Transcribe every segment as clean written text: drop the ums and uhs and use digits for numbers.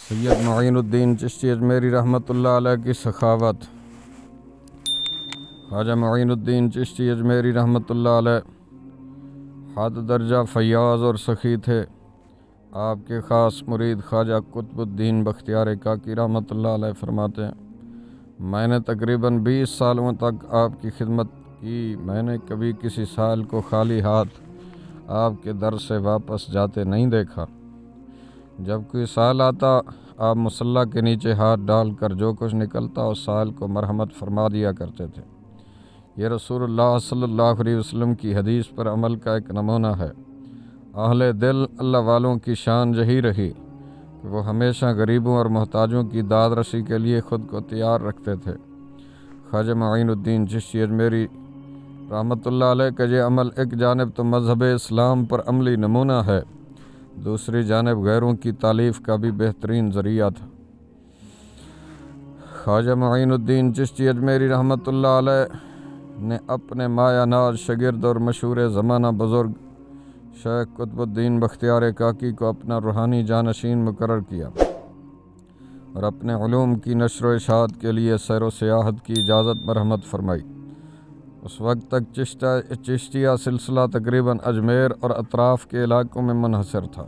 سید معین الدین چشتی اجمیری رحمۃ اللہ علیہ کی سخاوت۔ خواجہ معین الدین چشتی اجمیری رحمۃ اللہ علیہ حد درجہ فیاض اور سخی تھے۔ آپ کے خاص مرید خواجہ قطب الدین بختیار کاکی رحمۃ اللہ علیہ فرماتے ہیں، میں نے تقریباً 20 سالوں تک آپ کی خدمت کی۔ میں نے کبھی کسی سائل کو خالی ہاتھ آپ کے در سے واپس جاتے نہیں دیکھا۔ جب کوئی سائل آتا، آپ مصلی کے نیچے ہاتھ ڈال کر جو کچھ نکلتا اس سائل کو مرحمت فرما دیا کرتے تھے۔ یہ رسول اللہ صلی اللہ علیہ وسلم کی حدیث پر عمل کا ایک نمونہ ہے۔ اہل دل اللہ والوں کی شان یہی رہی کہ وہ ہمیشہ غریبوں اور محتاجوں کی داد رسی کے لیے خود کو تیار رکھتے تھے۔ خواجہ معین الدین چشتی اجمیری رحمۃ اللہ علیہ کا یہ عمل ایک جانب تو مذہب اسلام پر عملی نمونہ ہے، دوسری جانب غیروں کی تالیف کا بھی بہترین ذریعہ تھا۔ خواجہ معین الدین چشتی اجمیری رحمۃ اللہ علیہ نے اپنے مایہ ناز شاگرد اور مشہور زمانہ بزرگ شیخ قطب الدین بختیار کاکی کو اپنا روحانی جانشین مقرر کیا اور اپنے علوم کی نشر و اشاعت کے لیے سیر و سیاحت کی اجازت مرحمت فرمائی۔ اس وقت تک چشتیہ سلسلہ تقریباً اجمیر اور اطراف کے علاقوں میں منحصر تھا۔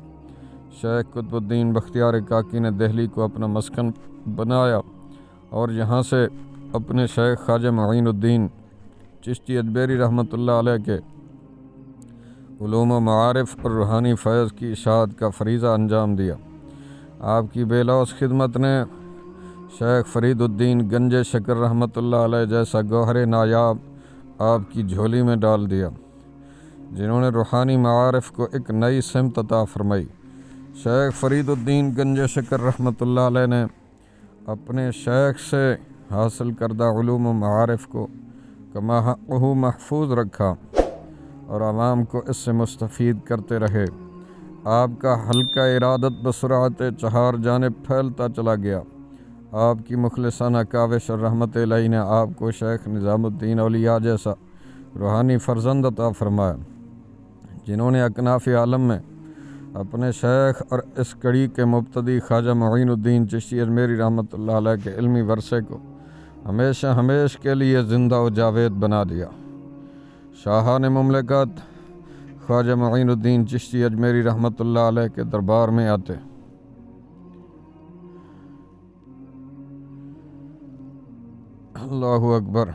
شیخ قطب الدین بختیار کاکی نے دہلی کو اپنا مسکن بنایا اور یہاں سے اپنے شیخ خواجہ معین الدین چشتی اجمیری رحمۃ اللہ علیہ کے علوم و معارف اور روحانی فیض کی اشاعت کا فریضہ انجام دیا۔ آپ کی بے لوث خدمت نے شیخ فرید الدین گنج شکر رحمۃ اللہ علیہ جیسا گوہر نایاب آپ کی جھولی میں ڈال دیا، جنہوں نے روحانی معارف کو ایک نئی سمت عطا فرمائی۔ شیخ فرید الدین گنج شکر رحمۃ اللہ علیہ نے اپنے شیخ سے حاصل کردہ علوم و معارف کو کما حقہ محفوظ رکھا اور عوام کو اس سے مستفید کرتے رہے۔ آپ کا حلقہ ارادت بسرعت چہار جانب پھیلتا چلا گیا۔ آپ کی مخلصانہ کاوش اور رحمت الہی نے آپ کو شیخ نظام الدین اولیاء جیسا روحانی فرزند عطا فرمایا، جنہوں نے اکناف عالم میں اپنے شیخ اور اس کڑی کے مبتدی خواجہ معین الدین چشتی اجمیری رحمۃ اللہ علیہ کے علمی ورثے کو ہمیشہ ہمیش کے لیے زندہ و جاوید بنا دیا۔ شاہان مملکت خواجہ معین الدین چشتی اجمیری رحمۃ اللہ علیہ کے دربار میں آتے، اللہ اکبر،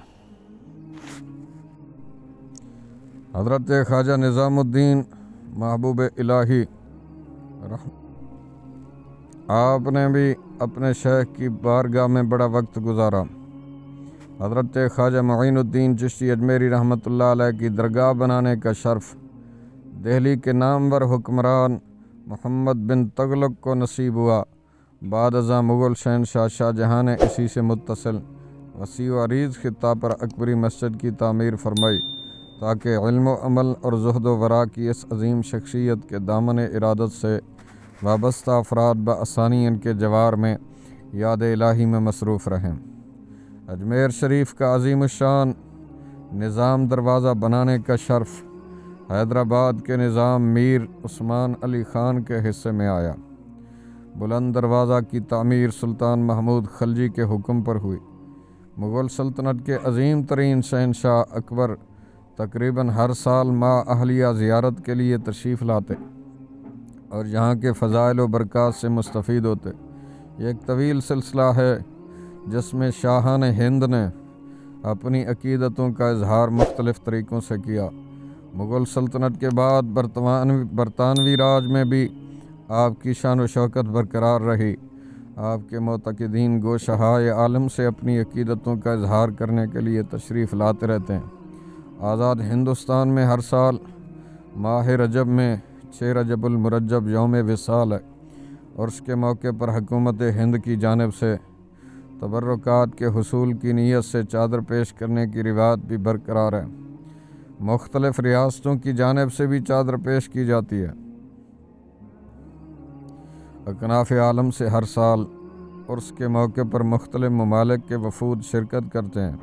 حضرت خواجہ نظام الدین محبوب الہی آپ نے بھی اپنے شیخ کی بارگاہ میں بڑا وقت گزارا۔ حضرت خواجہ معین الدین چشتی اجمیری رحمۃ اللہ علیہ کی درگاہ بنانے کا شرف دہلی کے نامور حکمران محمد بن تغلق کو نصیب ہوا۔ بعد ازاں مغل شہنشاہ شاہ جہاں نے اسی سے متصل وسیع و عریض خطہ پر اکبری مسجد کی تعمیر فرمائی تاکہ علم و عمل اور زہد و ورع کی اس عظیم شخصیت کے دامن ارادت سے وابستہ افراد بآسانی ان کے جوار میں یاد الہی میں مصروف رہیں۔ اجمیر شریف کا عظیم الشان نظام دروازہ بنانے کا شرف حیدرآباد کے نظام میر عثمان علی خان کے حصے میں آیا۔ بلند دروازہ کی تعمیر سلطان محمود خلجی کے حکم پر ہوئی۔ مغل سلطنت کے عظیم ترین شہنشاہ اکبر تقریباً ہر سال ماہ اہلیہ زیارت کے لیے تشریف لاتے اور یہاں کے فضائل و برکات سے مستفید ہوتے۔ یہ ایک طویل سلسلہ ہے جس میں شاہان ہند نے اپنی عقیدتوں کا اظہار مختلف طریقوں سے کیا۔ مغل سلطنت کے بعد برطانوی راج میں بھی آپ کی شان و شوکت برقرار رہی۔ آپ کے معتقدین گوشہائے عالم سے اپنی عقیدتوں کا اظہار کرنے کے لیے تشریف لاتے رہتے ہیں۔ آزاد ہندوستان میں ہر سال ماہ رجب میں 6 رجب المرجب یوم وصال ہے اور اس کے موقع پر حکومت ہند کی جانب سے تبرکات کے حصول کی نیت سے چادر پیش کرنے کی روایت بھی برقرار ہے۔ مختلف ریاستوں کی جانب سے بھی چادر پیش کی جاتی ہے۔ اکناف عالم سے ہر سال عرس کے موقع پر مختلف ممالک کے وفود شرکت کرتے ہیں۔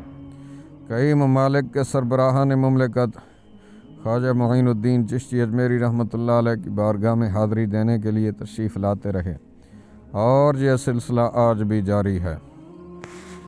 کئی ممالک کے سربراہان مملکت خواجہ معین الدین چشتی اجمیری رحمۃ اللہ علیہ کی بارگاہ میں حاضری دینے کے لیے تشریف لاتے رہے۔ اور یہ سلسلہ آج بھی جاری ہے۔